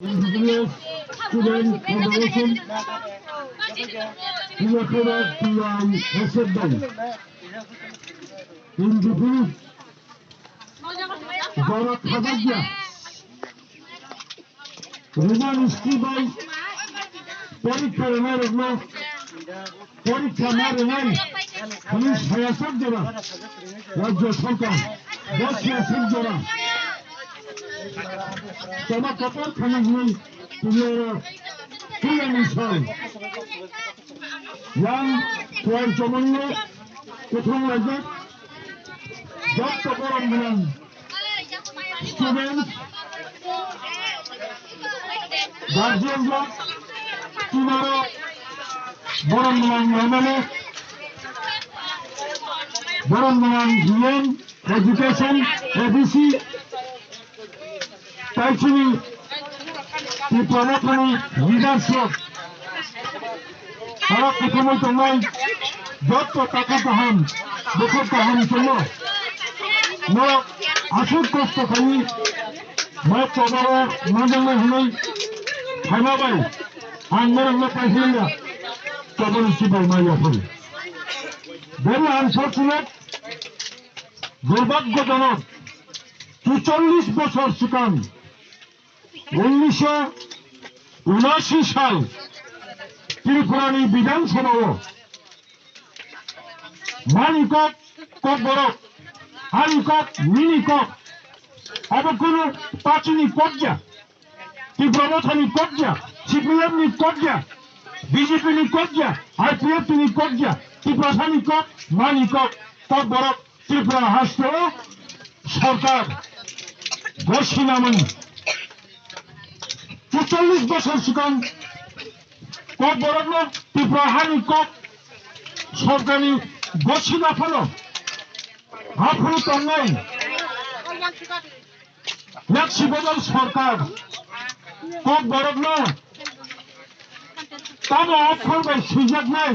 Indigenous Student Federation Ilakhara SFI Indigenous Barak Habadja Roman Istibai পরীক্ষার পরীক্ষা মারে নাই পুলিশ হেফাজত যারা রাজ্য সরকার বসিয়া যারা তোমার কপাল খানা নেই তুমি তুলে নিশ্চয় তোমার জমন্য প্রথম রাজ্য যত গরম দিলাম স্টুডেন্ট গার্জিয়ানরা তোমারও গরম দিলাম নর্মালে গরম দিলাম জিএম এডুকেশন এবিসি তাইছিনি কি প্রমোশনী লিডারশিপ তারা প্রথমত নয় যত টাকা তাহান বছর তাহান চলো আসল কষ্ট খালি চবারো মজলে হলেই খাইবাবাই আন্দোলন পাইছিলেন না তখন সিপাই মাইয়া ফেলে ভেরি আনফর্চুনেট দুর্ভাগ্যজনক ৪৪ বছর শিকান ১৯৭৯ সাল ত্রিপুরানি বিধানসভাও মানিকক ককবরক হানিকক মিনিকক আবার কোন প্রাচীনী কব্জা তীব্রমথানি কব্জা সিপিএম নি কব্জা বিজেপি নি কব্জা আইপিএফ নি কব্জা ত্রিপুরাসানি কক মানিকক ককবরক ত্রিপুরা রাষ্ট্র সরকার ঘোষণামণি ৪৪ বছর শিকান কক বরগ্ন ত্রিপুরা হানি কক সরকারি ঘোষণা ফলো হাফুরু তন্নয় নাকশি বদল সরকার কক বরগ্ন তাম অক্ষর বাই সুযোগ নাই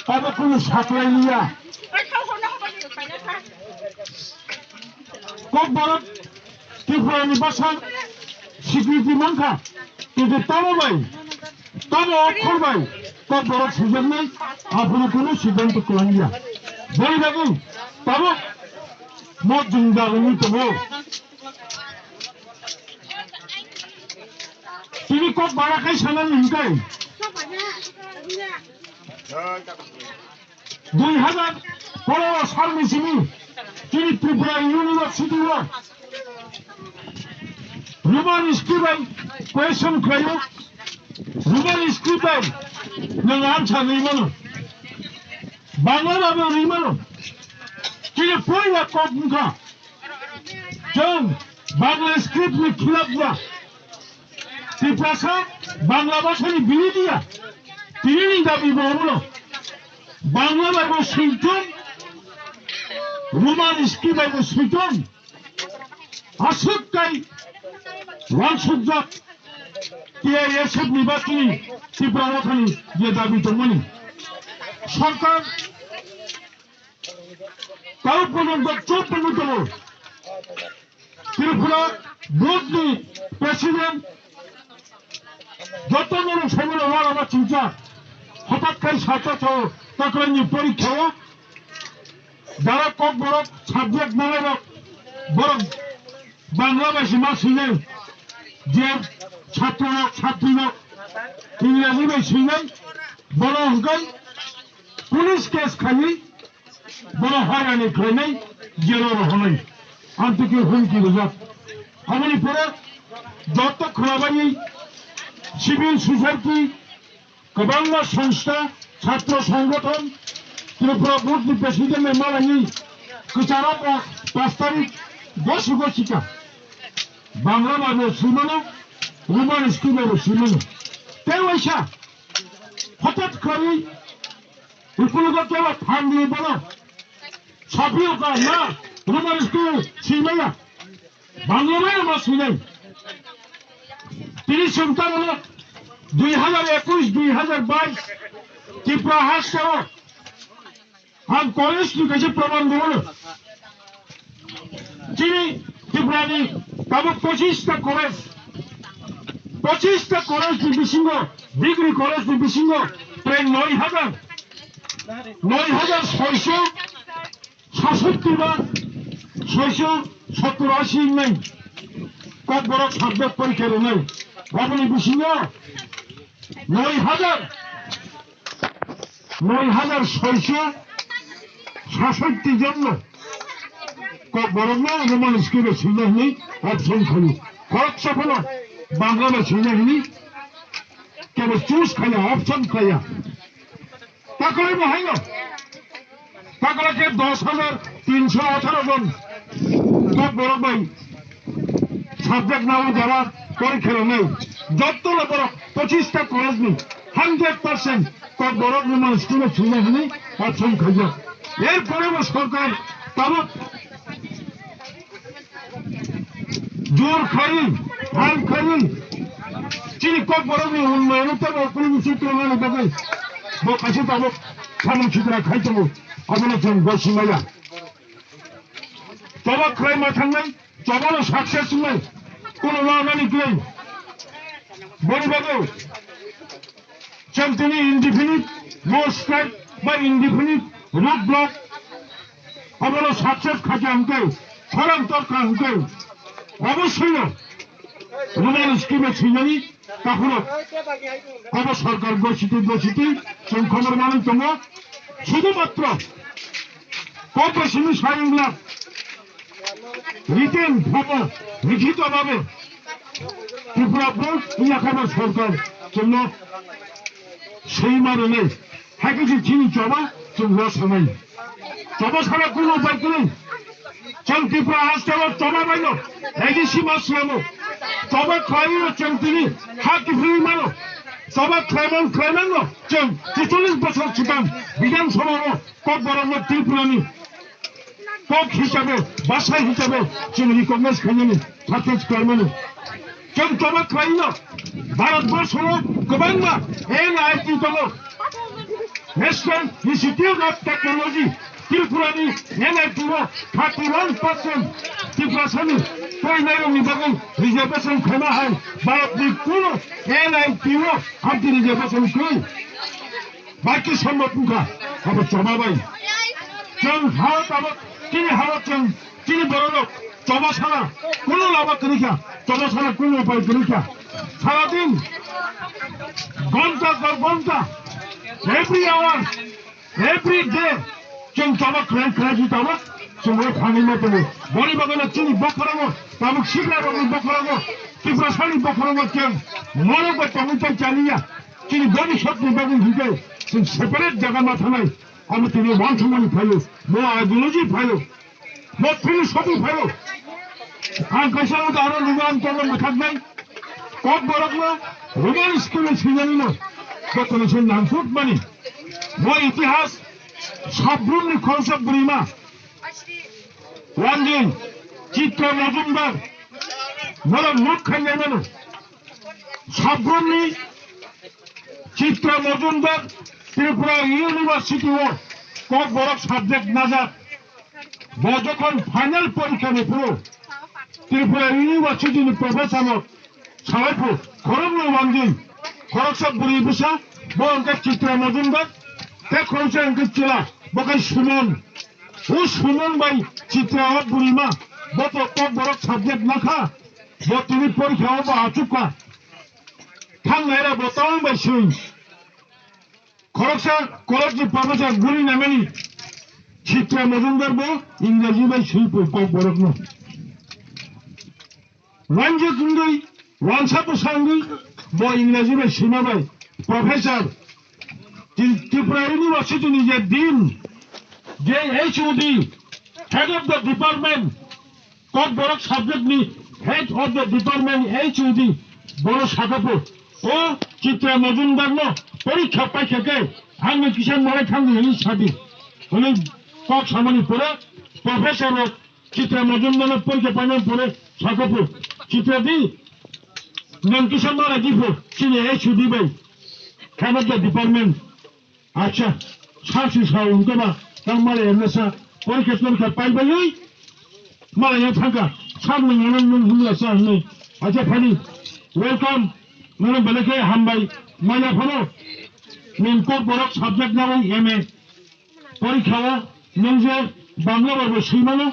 তবে কোনো সাকলাই নিয়া কক বরগ ত্রিপুরানি ভাষা স্বীকৃতি মানখা কিন্তু তবে অক্ষর বাই কক বরগ সুযোগ নাই আপনি কোনো সিদ্ধান্ত করিয়া বই দেখুন তবে মত জিন্দাগনি তবু তিনি কক বারাকাই সানান নিমকাই ২০১৫ সাল মিছিমি তিনি ত্রিপুরা ইউনিভার্সিটি রুমান স্ক্রিবাই কোয়েশন খাইও রুমান স্ক্রিবাই नों आन्सार रैमानो बांग्लाबाबो रैमानो किन्तु फैया कक मुखा जों बांग्ला स्क्रिप्टनि खिलाफ जा त्रिपुरासा बांग्ला भाषानि बिलिदिया तिनि दाबि बावनो बांग्लाबाबो सैथन रमान स्क्रिप्टबाबो सैथन आसुकाय वानसुजाक টিআইএসএফ নির্বাচনী ত্রিপুরাখানি যে দাবি তমনি সরকার কারো পর্যন্ত ৫৪তম ত্রিপুরা বোর্ডনি প্রেসিডেন্ট যত বড় সময় হওয়ার আমার চিন্তা হঠাৎ করে ছাত্র তকরানি পরীক্ষাও যারা কক বড় সাবজেক্ট নামের বড় বাংলাভাষী মাসিলেন যে ছাত্ররা ছাত্রীরা ইংরেজি শিখবেন বড় অঙ্কন পুলিশ কেস খালি বড় হয়রানি খাইনাই জেলার হলাই আন্তকে হুমকি বোঝাত হমনি পরে যত খোলাবানি সিভিল সোসাইটি কবাংলা সংস্থা ছাত্র সংগঠন ত্রিপুরা বোর্ডনি প্রেসিডেন্টের মালানি কুচারা ৫ তারিখ বসিকা বাংলা বাবু সুমানো রুমান স্কুলের সুমানো কেউ আইসা হঠাৎ করে উপলগত ফান দিয়ে বলো সফিও কা না রুমান স্কুল সিমাইয়া বাংলা মাই আমার শুনেন তিনি সন্তান হল ২০২১-২০২২ ত্রিপুরা হাসতে আর কলেজ কাছে প্রমাণ দেব তিনি ত্রিপুরানি তারপর 25টা কলেজ 25টা কলেজ বিশৃঙ্গ ডিগ্রি কলেজ বিশৃঙ্গ প্রায় 9,667 বার 687 নাই কত বড় সাবজেক্ট পরীক্ষার নাই আপনি বিশৃঙ্গ 9,667 জন্য কত বড় না রোমান স্কুলের সুযোগ নেই অপশন খালি খরচ হলো বাংলাদেশ নেই কেবল চুজ খাইয়া অপশন খাইয়া তাকলে হয় না তাকলাকে 10,318 জন কত বড় ভাই সাবজেক্ট নাও যারা পরীক্ষা নেই যত বড় 25টা কলেজ নেই 100% কত বড় রোমান স্কুলের সুযোগ নেই অপশন খাইয়া এরপরে সরকার তাবৎ জোর খাই হাল খাই চিনি কত বড় উন্নয়ন কোনো কিছু তুলনা দেবে কাছে পাবো সামন চিত্রা খাইতে অবলোচন বসি মাইয়া তবাক খাই মাথান নাই চবারও সাকসেস নাই কোন রাগানিক নেই বড়বাবু তিনি ইনডিফিনিট নো স্ট্রাইক বা ইনডিফিনিট রুট ব্লক অবলো সাকসেস খাইতে আমাকে খরান্তর আমাকে অবশ্যই না রোমান স্কিমে ছিলেনি তখন কব সরকার ঘোষিত খবর মানে তোমরা শুধুমাত্র কর্পোরেশনের সাইনগুলা রিটেন ভাবে লিখিত ভাবে ত্রিপুরা বোর্ড ইলাকার সরকার জন্য সেই মানে নেই হ্যাঁ কিছু চিনি চবা রস নেই চবা ছাড়া কোনো উপায় নেই চল ত্রিপুরা আসতে আবার চবা পাইল এগিয়ে মাস নামো তবে খাইও তিনি হাকি ফিরি মানো তবে ক্লেমেন্ট 43 বছর ছিলাম বিধানসভা কত বড় ত্রিপুরানি কক হিসাবে বাসায় হিসাবে তিনি রিকগনাইজ খাইনি সাকসেস ক্লেমেন্ট তবে খাইল ভারতবর্ষ গোবাং NIT National Institute of Technology ত্রিপুরানি NIT 31% ত্রিপুরাসানি পরিণামী বাগান রিজার্ভেশন খেলা হয় ভারতনি কোন NIT আপনি রিজার্ভেশন কই বাকি সম্ভব মুখা আবার চবাবাই চল ভারত আবার তিনি ভারত তিনি বড় লোক চবা ছাড়া কোনো লাভ করিকা চবা ছাড়া কোনো উপায় করিকা সারাদিন ঘন্টা পর ঘন্টা এভরি আওয়ার এভরি ডে চল চবা খেলা দিতে হবে semua kami mau temu. Boli bagana cini bokoromo, kamu sikla bagu bokoromo, tiprasani bokoromo kem. Mono ko tamu cai chaliya. Cini boli shot ni bagu hite. Sin separate jaga matha nai. Kamu tini wansumani phailo, mo ideology phailo, mo philosophy phailo. Ang kaisa mo aro lugan tono mathak nai. Kok borok na, lugan school sinani no. Kotono sin namfut mani. Mo itihas sabrun ni khonsab burima. ওয়ানজিন চিত্র মজুমদার বলো মুখ খাইয়ে নেন সাবরুন্নি চিত্র Majumdar Tripura university ও কত বড় subject নাজার যখন final পরীক্ষা নিপুর ত্রিপুরা ইউনিভার্সিটি প্রফেসর সারাইপুর খরম ওয়ানজিন খরকসব বুড়ি বিশা বঙ্কের চিত্র মজুমদার তে খরচে অঙ্কের চিলা বকাই সুমন ও সুমন ভাই চিত্রা বুড়িমা বত কত বড় সাবজেক্ট নাখা তিনি পরীক্ষা বা আচুকা থাংনাইরা বতাও ভাই সুই খরকসা কলেজ প্রফেসর গুলি নামেনি চিত্রা মজুমদার বো ইংরেজি ভাই সুই কত বড় ন ওয়ানজে কুঙ্গই ওয়ানসা প্রসঙ্গই বো ইংরেজি ভাই সীমা ভাই প্রফেসর ত্রিপুরা ইউনিভার্সিটি নিজের দিন HOD, head of the department, কত বড় সাবজেক্ট নি head of the department HOD বড় শাখাপুর ও চিত্রা মজুমদার ন পরীক্ষা পাই থেকে আমি কিষান মরে থাকি এই সাথী উনি কক সামানি পড়ে প্রফেসর চিত্রা মজুমদার পরীক্ষা পাইনের পরে শাখাপুর চিত্রা দি নাম কিষান মরে দিব চিনি HOD ভাই হেড অফ দ্য ডিপার্টমেন্ট আচ্ছা সাহসী সাহ উনকে বা Kamare nasa পরীক্ষা পাইবাই মারা থাকা সামনে মনোনয়ন হুমলা সামনে আচ্ছা ফানি ওয়েলকাম মানে বেলেকে হামবাই মাইয়া ফলো নৌকো বড় সাবজেক্ট নাও এমএ পরীক্ষাও নং যে বাংলা বারবো সীমানো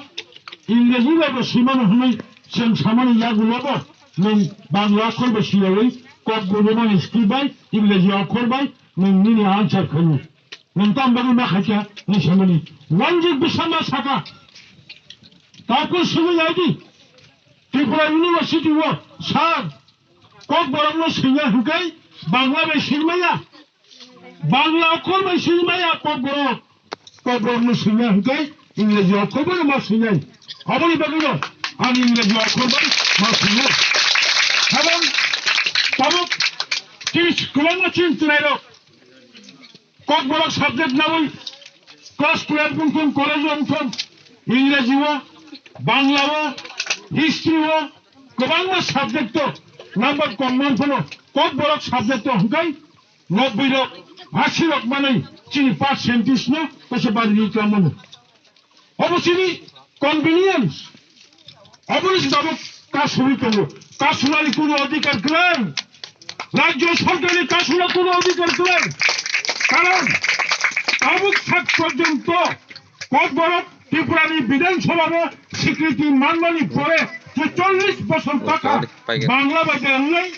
ইংরেজি বারবো সীমানো হলে जों सामान्य यागुलाबो नों बांला अक्षर बेसियै कब गुरुमान स्क्रिबाय इंग्रेजी अक्षर बाय नोंनि आन्सार खायो नों तामबानि माखासेया निसामनि वानजिक बिसामा साका तारपर सुबु यादि त्रिपुरा इउनिभार्सिटी वो सार कब बरंनो सिंया हुकै बांला बेसिमाया बांला अक्षर बेसिमाया कब बरंनो सिंया हुकै इंग्रेजी अक्षर बाय मा सिंया अबनि बागिनो আমি ইংরেজি অক্ষর বাই মাসুল এবং তবক তিরিশ কিলোমিটার চিন্তায় কত বড় সাবজেক্ট না ওই ক্লাস 12 পর্যন্ত কলেজ অঞ্চল ইংরেজিও বাংলাও হিস্ট্রিও গোবাং সাবজেক্ট নাম্বার কমন হলো কত বড় সাবজেক্ট হুকাই 90 লোক 80 লোক মানে চিনি পার্সেন্টেজ না কসে বাড়ি কেমন অবশ্যই কনভিনিয়েন্স অবশ্যই তবে কাশুরি করবো কাশুনারি কোনো অধিকার দিলেন রাজ্য সরকারের কাশুরা কোনো অধিকার দিলেন কারণ তাবুক থাক পর্যন্ত কত বড় ত্রিপুরার বিধানসভার স্বীকৃতি মানমানি পরে 40 বছর টাকা বাংলা বাইতে অনলাইন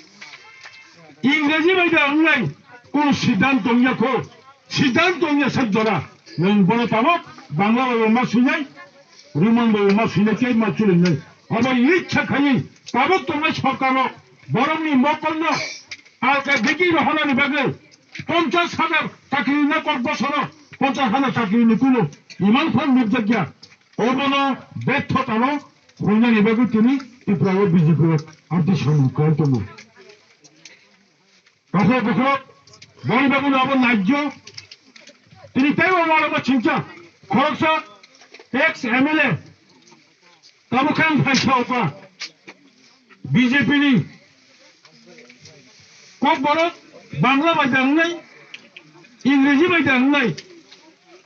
ইংরেজি বাইতে অনলাইন কোন সিদ্ধান্ত নিয়ে সজ্জরা বড় তাবক বাংলা মা শুনাই রুমন মা শুনে কে মা চলে নেই আবার ইচ্ছা খাই তাবক তোমার সরকার বরংনি মকন্ন আর দেখি রহনানি বাগে 50,000 চাকরি না কর বছর 50,000 চাকরি নিকুলো ইমান ফল নির্যাজ্ঞা অবন ব্যর্থতানো হইনানি বাগে তিনি ত্রিপুরা বিজেপি আদি সম্মুখীন তবু কথা দেখো বলবাবু আবার ন্যায্য তিনি তাই আমার চিন্তা খরচ এক্স এমএলএ তাবুখান ফাইসাওকা বিজেপিনি কত বড় বাংলা বাইতে নাই ইংরেজি বাইতে নাই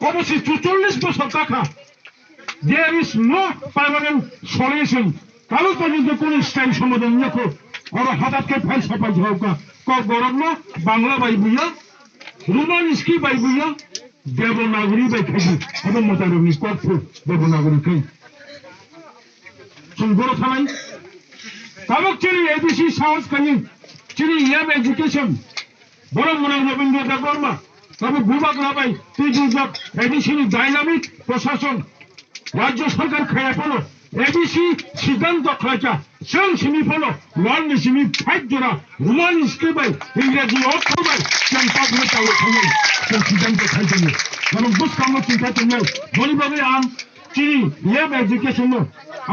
অবশ্যই 44 বছর টাকা there is no permanent solution কারো পর্যন্ত কোন স্থায়ী সমাধান দেখো আর হঠাৎকে ফাইসা পাইসাওকা কত বড় বাংলা বাইবুয়া রোমান স্কি বাইবুয়া দেবনাগরী বাইখাই এবং মোতারবনি কত দেবনাগরী খাই বড় থানাই তাবক চিনি এবিসি সাহস খাই চিনি ইয়াম এডুকেশন বড় মনে রবীন্দ্র দেববর্মা তবে ভূভাগ লাভাই তুই দুর্যোগ এবিসি ডাইনামিক প্রশাসন রাজ্য সরকার খাইয়া ফেলো এবিসি সিদ্ধান্ত খাইছা সেন সিমি ফেলো লন সিমি 5 জোড়া রোমান স্ক্রিবাই ইংরেজি অক্ষর বাই কেন পাবলে তাও খাই সেন সিদ্ধান্ত খাইছে এবং বুঝকাম চিন্তা তুমি বলিভাবে আম চিনি ইয়াম এডুকেশন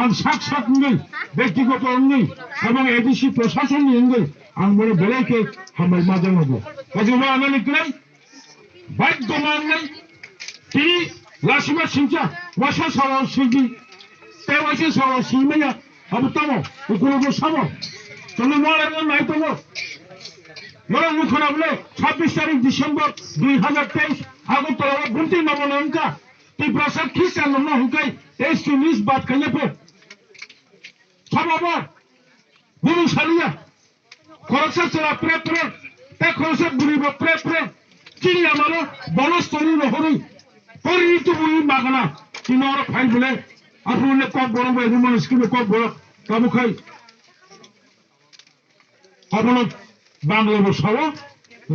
আম সাক নেই ব্যক্তিগত নেই এবং এবিসি প্রশাসন নেই আমি বলে বেলাইকে আমার মাঝে নেবো কাজে আমি লিখলাম বাধ্যমান নেই তিনি লাসিমা সিংচা ওয়াসা সাওয়া সিংজি তে ওয়াসা সাওয়া সিংমায়া আবু তামো উকুলগো সামো চলো মারা নাই তো মোরা মুখনা বলে 26 তারিখ ডিসেম্বর 2023 আগরতলা গুনতি নবনঙ্কা ত্রিপুরা সব খ্রিস্টান না হুকাই এই সুনিস বাত খাইয়া পে সবাবার গুরু সালিয়া খরচা চলা প্রে তে খরচা বুড়িব প্রে চিনি আমারও বনস্তরী নহরি পরিণত বই মাগনা তিনি আর ফাইল বলে আপনি কব বড় ভাই রুমান স্কিমে কব বড় কাবু খাই আপনার বাংলা বসাও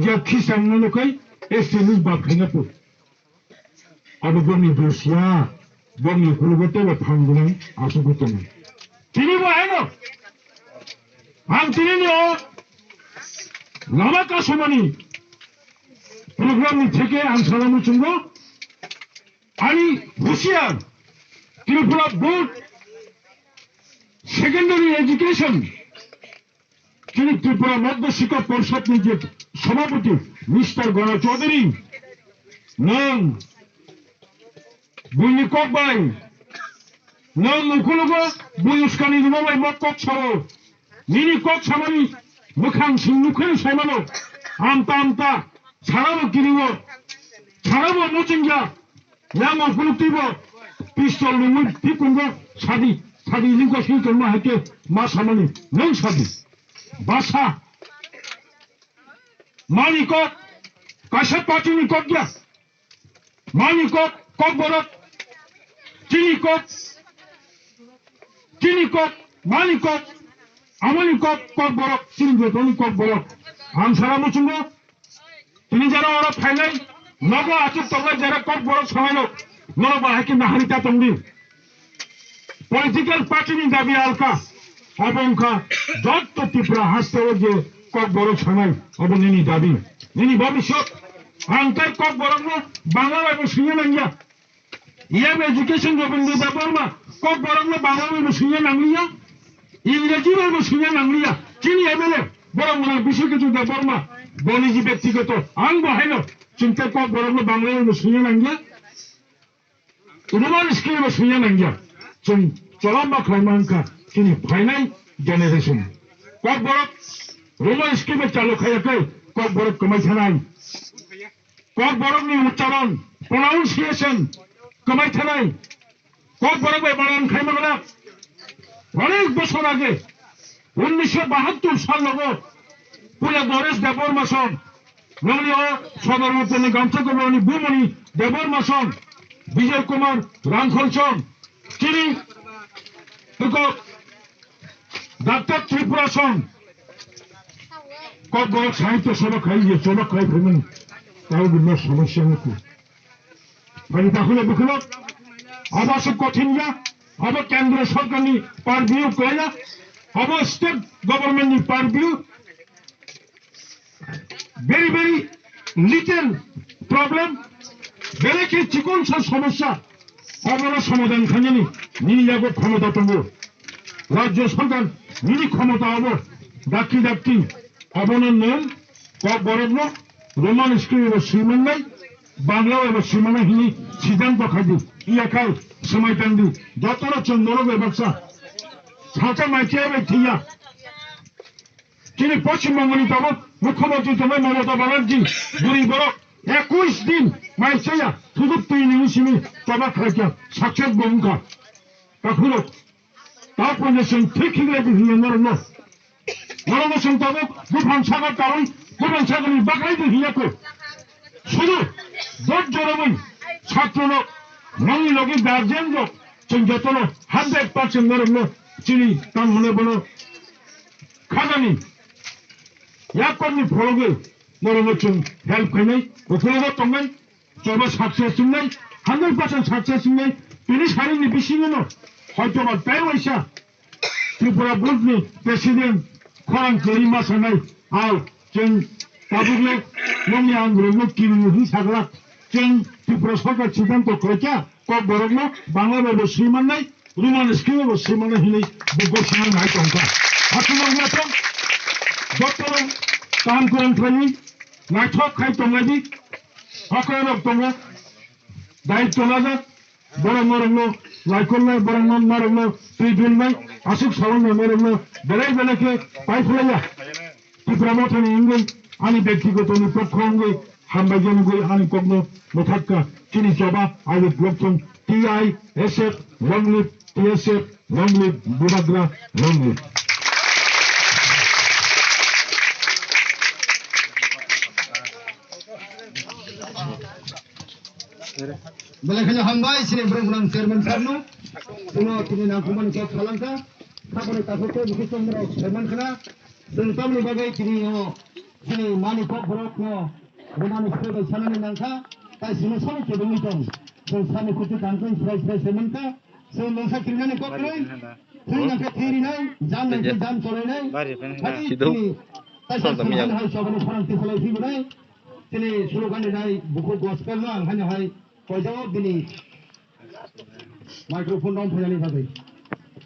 যে খ্রিস্টান লোকাই এসে নিজ বাপ খাইনা পড় আবার বমি বসিয়া বমি ফুলগতে বা ফাঙ্গুলাই আসো করতে নেই তিনি বহেন আম তিনি লামা কাশমানি প্রোগ্রাম থেকে আনসালামু চুঙ্গ আমি হুশিয়ার ত্রিপুরা বোর্ড সেকেন্ডারি এডুকেশন তিনি ত্রিপুরা মধ্য শিক্ষা পরিষদ নিজের সভাপতি মিস্টার গণা চৌধুরী নং বুইনি ককবাই নং মুখলুগ বুইস্কানি দিবাই মক্কক সরো নিনি কক সামানি মুখাং সিং মুখের সাইমানো আমতা ছাড়াবো কিনিব ছাড়াবো মুচিঙ্গা yang mengkulutibo pistol lumut tikungo sadi lingko singko ma hake ma samani nang sadi basa Mani kok kasat patini kok dia. Mani kok borok. Chini kok mani kok amani kok borok chini betoni kok borok. Am salam uchungo. Tini jara ora phailai naga achuk toga jara kok borok samaino. Noro bahaki naharita tongdi. Political party ni dabi alka. Abongka jotto tipra haste oje kok borok samai abonini dabi. Nini bhabishot angkai kok borok no Bangla ebo sinye nangya. Yem education Govindu Deborma kok borok no Bangla ebo sinye nangya. ইংরেজি বলবো শুনে নাংলিয়া চিনি MLA বড় মনে বিষয় কিছু দেবর্মা বনিজি ব্যক্তিগত আং বহাইল চিন্তা কর বড় বাংলা বলবো শুনে নাংলিয়া রোমান স্কিল বলবো শুনে নাংলিয়া চিন চলাম্বা খাইমানকা চিনি ফাইনাল জেনারেশন কর বড় রোমান স্কিল চালু খাইয়াকে কর বড় কমাই থানাই কর বড় নি উচ্চারণ প্রনাউন্সিয়েশন কমাই থানাই কর বড় বানান খাইমাগলা অনেক বছর আগে 1972 সাল লগো পুরা গণেশ দেবর মাসন নলিও সদর মতনে গামছা কবনি বুমনি দেবর মাসন বিজয় কুমার রামখলচন চিনি তো ডাক্তার ত্রিপুরাসন কত বড় সাহিত্য সভা খাইয়ে চলক খাই ফেলেন তাও বিভিন্ন সমস্যা হতো মানে তাহলে বুঝলো আবাসিক কঠিন যা अब केंद्र सरकार नि पारभिउ कया अब स्टेट गवर्नमेंट नि पारभिउ very little problem बेलेके चिकन सा समस्या अबला समाधान खानि नि यागो क्षमता तंगो राज्य सरकार नि क्षमता अब डाकी अबनो नेम क बरनो रोमान स्क्रिप्ट श्रीमन नै बांग्ला एबा सीमाना हिनी सिद्धांत खादि ইয়াকাল সময় টান্দি যতটা চন্দ্রগের ব্যবসা ছাঁচা মাইকে থিয়া তিনি পশ্চিমবঙ্গ তব মুখ্যমন্ত্রী তোমার মমতা ব্যানার্জি বুড়ি বড় 21 দিন মাইছেয়া শুধু তুই নিমিশিমি তবা খাইয়া সাক্ষাৎ গঙ্গা তখন তারপর ঠিক হিগড়ে দিয়ে নরমসন তব গুফান সাগর কারণ গুফান সাগরের বাকড়াই দিয়াকে শুধু দশ জরবই ছাত্র Nongi logi guardian lo cengjotono 100% noro chini tan mone bono khagani yakonni phologe noro chung help khainai okhologo tongai choba success nai 100% success nai tini sarini bisingeno hoyto ba tai waisa tripura budni president khorang kerima sanai au chen tabugle nongi angro kiri hi sagla chen Tripura সরকার সিদ্ধান্ত করেছে cock বরগ্ন Bangla বলবো শ্রীমান নাই Roman skill বলবো শ্রীমান হিনি ঘোষণা নাই টঙ্কা হাসিমঙ্গিয়া তো যত কাম করেন ফেলি নাইঠক খাই টঙ্গাদি হকরক টঙ্গা দায়িত্ব না যাক বড় মরগ্ন লাইকল নাই বড় মরগ্ন তুই জুন নাই আসুক সরল মরগ্ন বেড়াই বেলাকে পাই ফেলাইয়া ত্রিপুরা মঠনি ইংরেজ আমি ব্যক্তিগত নিপক্ষ অঙ্গে হামবাইজন গই আনি কগ্ন মোথাক্কা চিনি চবা আইলে ব্লকচন টিআই এসএফ লংলিপ টিএসএফ লংলিপ বুড়াগ্রা লংলিপ বেলেখানে হামবাই সিনে ব্রহ্মণ চেয়ারম্যান সারনু কোনো তিনি নাকুমান কে খালাঙ্কা তারপরে তাকে বিশ্বচন্দ্র চেয়ারম্যান খানা তামনি বাগাই তিনি সিনে মানি cock Borok Romani State Sanani Nanka, I see no solid to the meeting. So Sani Kutu Kankan, Fresh Semenka, so Nanka Kirani Kokray, Nanka Kirina, Jan and Jan Sorene, Tini Sulukanai, Buku Gospel, Hanahai, Kojo, Bini, microphone on Puyani.